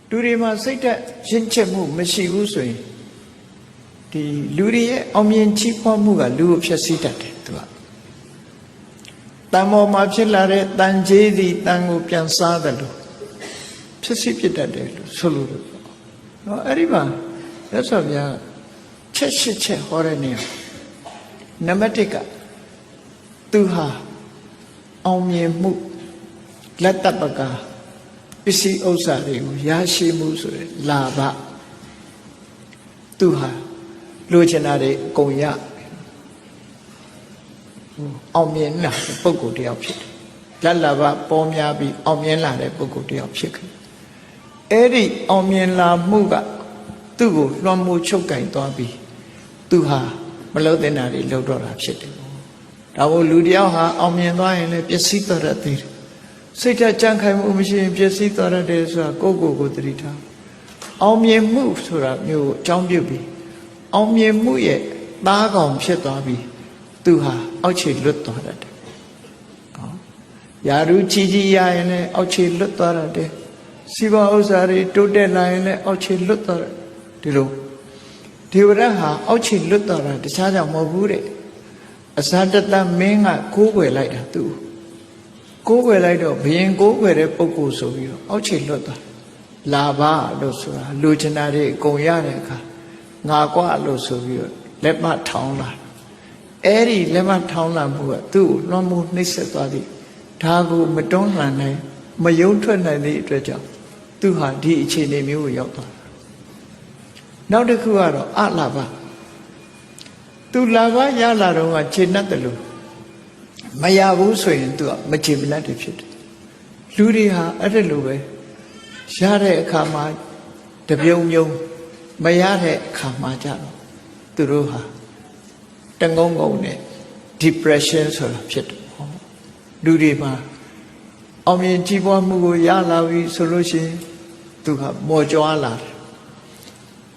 လူတွေမှာစိတ်ဓာတ်ရင့်ချက်မှုမရှိဘူးဆိုရင်ဒီလူတွေရဲ့အောင်မြင်ချီးမွမ်းမှုကလူကိုဖျက်ဆီးတတ်တယ်သူကတန်မောမှာဖြစ်လာတဲ့တန်ကြီးသည်တန်ကိုပြန်စားတယ်လို့ဖျက်ဆီးပြတတ်တယ်လို့ဆိုလို့နော်အဲ့ဒီမှာရသော်ဗျာချက်ရှစ်ချက်ဟောတဲ့နေရာနံပါတ်1ကသူဟာအောင်မြင်မှုလက်တပကပစ္စည်းဥစ္စာတွေကိုရရှိမှုဆိုရယ်လာဘသူဟာလိုချင်တာတွေအကုန်ရအောင်မြင်လာတဲ့ပုဂ္ဂိုလ်တယောက်ဖြစ်တယ်လက်လာဘပေါ်များပြီးအောင်မြင်လာတဲ့ပုဂ္ဂိုလ်တယောက်ဖြစ်ခဲ့အဲ့ဒီအောင်မြင်လာမှုကသူ့ကိုလွှမ်းမိုးချုပ်ကင်သွားပြီးသူဟာမလုပ်တဲ့နာတွေလုပ်တော့တာဖြစ်တယ်ဒါမို့လူတယောက်ဟာအောင်မြင်သွားရင်လည်းပျက်စီးသွားတတ်သေးတယ်စိတ်ဓာတ်ကြံ့ခိုင်မှုမရှိရင်ပျက်စီးသွားတတ်တယ်ဆိုတာကိုယ့်ကိုယ်သတိထားအောင်မြင်မှုဆိုတာမျိုးကိုအကြောင်းပြုပြီးအောင်မြင်မှုရဲ့သားကောင်ဖြစ်သွားပြီးသူဟာအောက်ခြေလွတ်သွားတတ်တယ်ယာရုကြီးကြီးရရင်လည်းအောက်ခြေလွတ်သွားတတ်တယ်စီးပွားဥစ္စာတွေတိုးတက်လာရင်လည်းအောက်ခြေလွတ်သွားတယ်ဒီလိုဒေဝရဟာအောက်ခြေလွတ်သွားတာတခြားကြောင့်မဟုတ်ဘူးတဲ့အဇာတတမင်းကကိုးကွယ်လိုက်တာသူကိုးကွယ်လိုက်တော့ဘယင်ကိုးကွယ်တဲ့ပုဂ္ဂိုလ်ဆိုပြီးတော့အောက်ခြေလွတ်သွားလာပါလို့ဆိုတာလူချင်တာတွေအကုန်ရတဲ့အခါငါကွာလို့ဆိုပြီးတော့လက်မထောင်းလာအဲ့ဒီလက်မထောင်းလာမှုကသူ့ကိုလွှမ်းမိုးနှိပ်စက်သွားသည်ဒါကိုမတွန်းလှန်နိုင်မယုံထွက်နိုင်တဲ့အတွက်ကြောင့်သူဟာဒီအခြေအနေမျိုးကိုရောက်သွားနောက်တစ်ခုကတော့အလာဘသူလာဘရလာတော့ကခြေနှက်တယ်လို့မရဘူးဆိုရင်သူကမခြေမနှက်တယ်ဖြစ်တယ်လူတွေဟာအဲ့ဒါလိုပဲရတဲ့အခါမှာတပြုံပြုံမရတဲ့အခါမှာကြတော့သူတို့ဟာတငုံငုံနဲ့ depression ဆိုတာဖြစ်တယ်လူတွေမှာအောင်မြင်ကြီးပွားမှုကိုရလာပြီဆိုလို့ရှိရင်သူကမော်ကြွားလာတယ်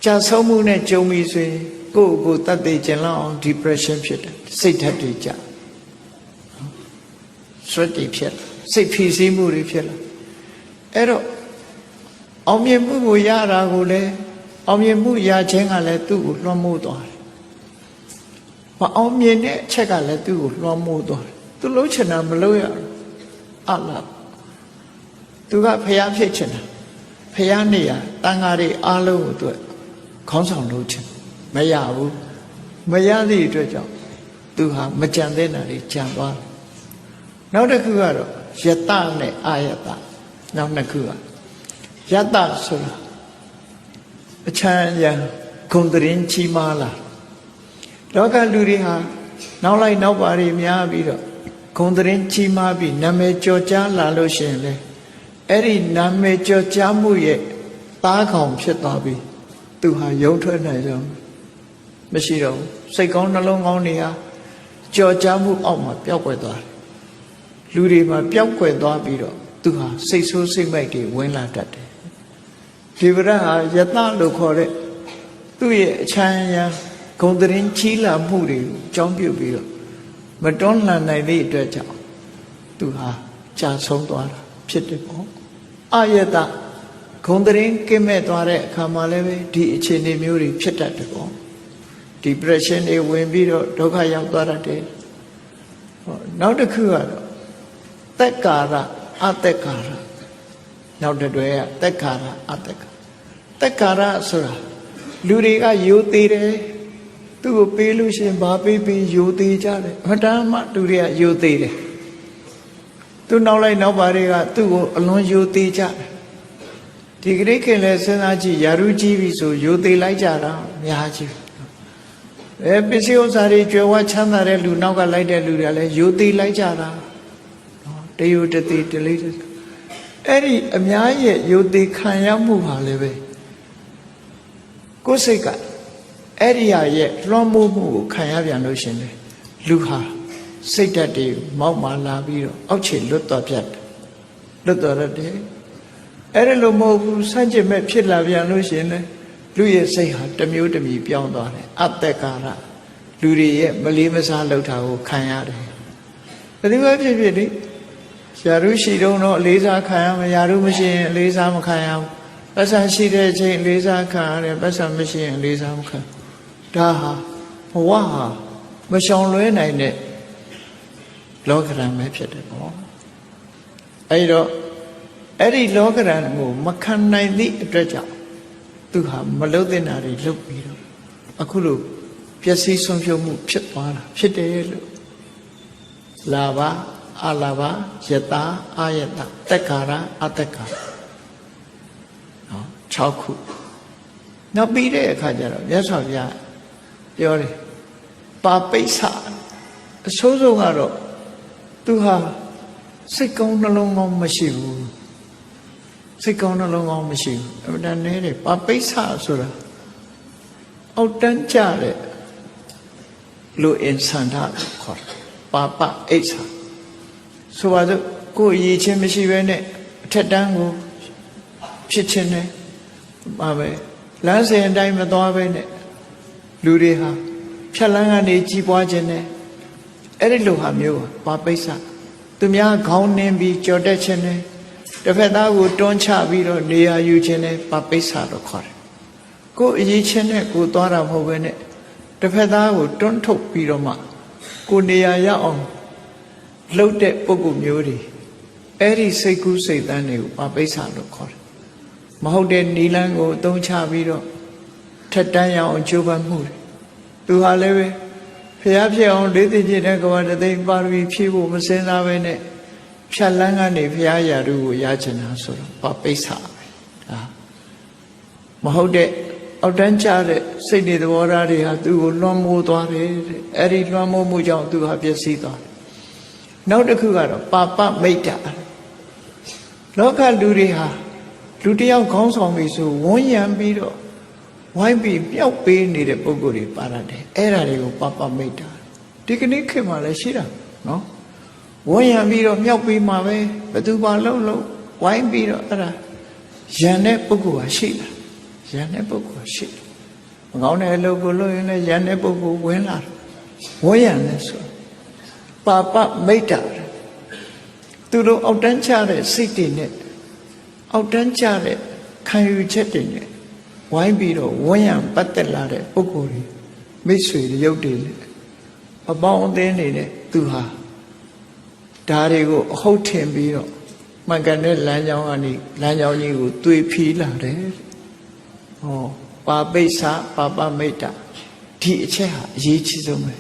ကြာဆုံးမှုနဲ့ကြုံပြီဆိုရင်ကိုယ့်ကိုယ်တတ်သိကျင်လောက်အောင် depression ဖြစ်တယ်စိတ်ဓာတ်တွေကြဆွတ်တွေဖြစ်စိတ်ဖိစီးမှုတွေဖြစ်လာအဲ့တော့အောင်မြင်မှုကိုရတာကိုလည်းအောင်မြင်မှုရခြင်းကလည်းသူ့ကိုလွှမ်းမိုးသွားတယ်မအောင်မြင်တဲ့အချက်ကလည်းသူ့ကိုလွှမ်းမိုးသွားတယ်သူလုံးချင်တာမလုပ်ရဘူးအလားသူကဖျားဖြစ်ချင်တာဖျားနေရတန်ဃာတွေအားလုံးကိုသူခေါင်းဆောင်လုပ်ချင်မရဘူးမရသည့်အတွက်ကြောင့်သူဟာမကြံတဲ့နာတွေကြံသွားတယ်နောက်တစ်ခုကတော့ယတနဲ့အာယတနောက်နှစ်ခုကယတဆိုတာအချမ်းရံဂုံတရင်ချီးမားလာလောကလူတွေဟာနောက်လိုက်နောက်ပါတွေများပြီးတော့ဂုံတရင်ချီးမားပြီးနာမည်ကျော်ကြားလာလို့ရှိရင်လေအဲ့ဒီနာမည်ကျော်ကြားမှုရဲ့သားကောင်ဖြစ်သွားပြီးသူဟာယုံထွက်နိုင်ကြမရှိတော့ဘူးစိတ်ကောင်းနှလုံးကောင်းတွေဟာကြော်ကြားမှုအောက်မှာပျောက်ကွယ်သွားတယ်လူတွေမှာပျောက်ကွယ်သွားပြီးတော့သူဟာစိတ်ဆိုးစိတ်မိုက်တွေဝင်လာတတ်တယ်ဒီဗရဟာယတလို့ခေါ်တဲ့သူ့ရဲ့အချမ်းရံဂုံတရင်ချီးလာမှုတွေကိုအကြောင်းပြုပြီးတော့မတွန်းလှန်နိုင်တဲ့အတွက်ကြောင့်သူဟာကြာဆုံးသွားတာဖြစ်တယ်ပေါ့အာယတဂုံတရင်ကင်းမဲ့သွားတဲ့အခါမှာလည်းပဲဒီအခြေအနေမျိုးတွေဖြစ်တတ်တယ်ပေါ့ depression တွေဝင်ပြီးတော့ဒုက္ခရောက်သွားတတ်တယ်နောက်တစ်ခုကတော့သက်ကာရအသက်ကာရနောက်တစ်တွဲကသက်ကာရအသက်ကာသက်ကာရဆိုတာလူတွေကယိုသေးတယ်သူ့ကိုပေးလို့ရှိရင်ဘာပေးပေးယိုသေးကြတယ်အမှန်မှလူတွေကယိုသေးတယ်သူနောက်လိုက်နောက်ပါတွေကသူ့ကိုအလွန်ယိုသေးကြတယ်ဒီဂရိခင်လည်းစဉ်းစားကြည့်ယာရုကြီးပြီဆိုယိုသေးလိုက်ကြတာအများကြီးပစ္စည်းဥစ္စာတွေကြွယ်ဝချမ်းသာတဲ့လူနောက်ကလိုက်တဲ့လူတွေကလည်းယိုသေးလိုက်ကြတာတယိုတသေးတလေးအဲ့ဒီအများရဲ့ယိုသေးခံရမှုဟာလည်းပဲကိုယ်စိတ်ကအဲ့ဒီရဲ့လွှမ်းမိုးမှုကိုခံရပြန်လို့ရှင်လေလူဟာစိတ်ဓာတ်တွေမောက်မာလာပြီးတော့အောက်ခြေလွတ်သွားပြတ်လွတ်သွားတယ်အဲ့ဒါလိုမဟုတ်ဘူးစัจจิမဲ့ဖြစ်လာပြန်လို့ရှင်လေလူရဲ့စိတ်ဟာတစ်မျိုးတစ်မျိုးပြောင်းသွားတယ်အသက်ကာရလူတွေရဲ့မလေးမစားလှုပ်တာကိုခံရတယ်ဘယ်လိုပဲဖြစ်ဖြစ်လေယာရုရှိတော့အလေးစားခံရမယ်ယာရုမရှိရင်အလေးစားမခံရဘူး ပတ်စံရှိတဲ့အချိန်လေးစားခံရတယ်ပတ်စံမရှိရင်လေးစားမခံဒါဟာဘဝဟာမရှောင်လွဲနိုင်တဲ့လောကရန်ပဲဖြစ်တယ်ပေါ့အဲ့တော့အဲ့ဒီလောကရန်ကိုမခံနိုင်သည့်အတွက်ကြောင့်သူဟာမလုံတဲ့နာတွေလုပ်ပြီးတော့အခုလိုပျက်စီးဆုံးရှုံးမှုဖြစ်သွားတာဖြစ်တယ်လို့လာဘအလာဘယတာအာယတတက်ကာရအတက်ကာနော်6ခုနောက်ပြီးတဲ့အခါကျတော့မြတ်စွာဘုရားပြောတယ်ပါပိဿအဆိုးဆုံးကတော့သူဟာစိတ်ကောင်းနှလုံးကောင်းမရှိဘူးစိတ်ကောင်းနှလုံးကောင်းမရှိဘူးအမှန်တန်နေတယ်ပါပိဿဆိုတာအောက်တန်းကြတဲ့လူအင်ဆန္ဒခေါ်တယ်ပါပအိဋ္ဌာဆိုပါစို့ကိုယ်အရေးချင်းမရှိဘဲနဲ့အထက်တန်းကိုဖြစ်ချင်းနဲ့ပါပဲလမ်းစဉ်အတိုင်းမသွားဘဲနဲ့လူတွေဟာဖြတ်လန်းကနေကြီးပွားခြင်းနဲ့အဲ့ဒီလိုဟာမျိုးပါပိဿသူများခေါင်းနှင်းပြီးကြော်တက်ခြင်းနဲ့တစ်ဖက်သားကိုတွန်းချပြီးတော့နေရာယူခြင်းနဲ့ပါပိဿလို့ခေါ်တယ်ကိုယ်အရေးချင်းနဲ့ကိုယ်သွားတာမဟုတ်ဘဲနဲ့တစ်ဖက်သားကိုတွန်းထုတ်ပြီးတော့မှကိုယ်နေရာရအောင်လှုပ်တဲ့ပုဂ္ဂိုလ်မျိုးတွေအဲ့ဒီစိတ်ကူးစိတ်တန်းတွေကိုပါပိဿလို့ခေါ်တယ်မဟုတ်တဲ့နီလန်းကိုအသုံးချပြီးတော့ထက်တန်းရအောင်ကြိုးပမ်းမှုတွေသူဟာလည်းပဲဖျားဖြစ်အောင်လေးသိကျင့်တဲ့ကဘာတသိန်းပါရမီဖြည့်ဖို့မစင်စားပဲနဲ့ဖြတ်လန်းကနေဖျားရာတို့ကိုရချင်တာဆိုတော့ပါပိဿပဲဒါမဟုတ်တဲ့အောက်တန်းကျတဲ့စိတ်တွေသဘောထားတွေဟာသူ့ကိုလွှမ်းမိုးသွားတယ်တဲ့အဲ့ဒီလွှမ်းမိုးမှုကြောင့်သူဟာပျက်စီးသွားတယ်နောက်တစ်ခုကတော့ပါပမိတ်တာလောကလူတွေဟာလူတယောက်ခေါင်းဆောင်ပြီဆိုဝန်းရံပြီးတော့ဝိုင်းပြီးမြောက်ပေးနေတဲ့ပုံကိုယ်တွေပါရတယ်အဲ့ဒါတွေကိုပါပမိတ်တာဒီကနေ့ခေတ်မှာလည်းရှိတာနော်ဝန်းရံပြီးတော့မြောက်ပေးမှာပဲဘယ်သူမှလုံးဝိုင်းပြီးတော့အဲ့ဒါရန်တဲ့ပုံကိုယ်ဟာရှိတာရန်တဲ့ပုဂ္ဂိုလ်ရှိတယ်။မကောင်းတဲ့အလုပ်ကိုလုပ်ရင်လည်းရန်တဲ့ပုဂ္ဂိုလ်ဝင်လာတယ်။ဝန်းရံတယ်ဆိုပါပမိတ်တာသူတို့အောက်တန်းချတဲ့စိတ်တွေနဲ့အောက်တန်းချတဲ့ခံယူချက်တွေနဲ့ဝိုင်းပြီးတော့ဝန်းရံပတ်သက်လာတဲ့ပုဂ္ဂိုလ်တွေမိတ်ဆွေတွေရုပ်တွေနဲ့အပေါင်းအသင်းတွေနဲ့သူဟာဒါတွေကိုအဟုတ်ထင်ပြီးတော့မှန်ကန်တဲ့လမ်းကြောင်းကနေလမ်းကြောင်းကြီးကိုတွေးဖီးလာတယ်ဟောပါပိဿပါပမိတ်တာဒီအချက်ဟာအရေးကြီးဆုံးပဲ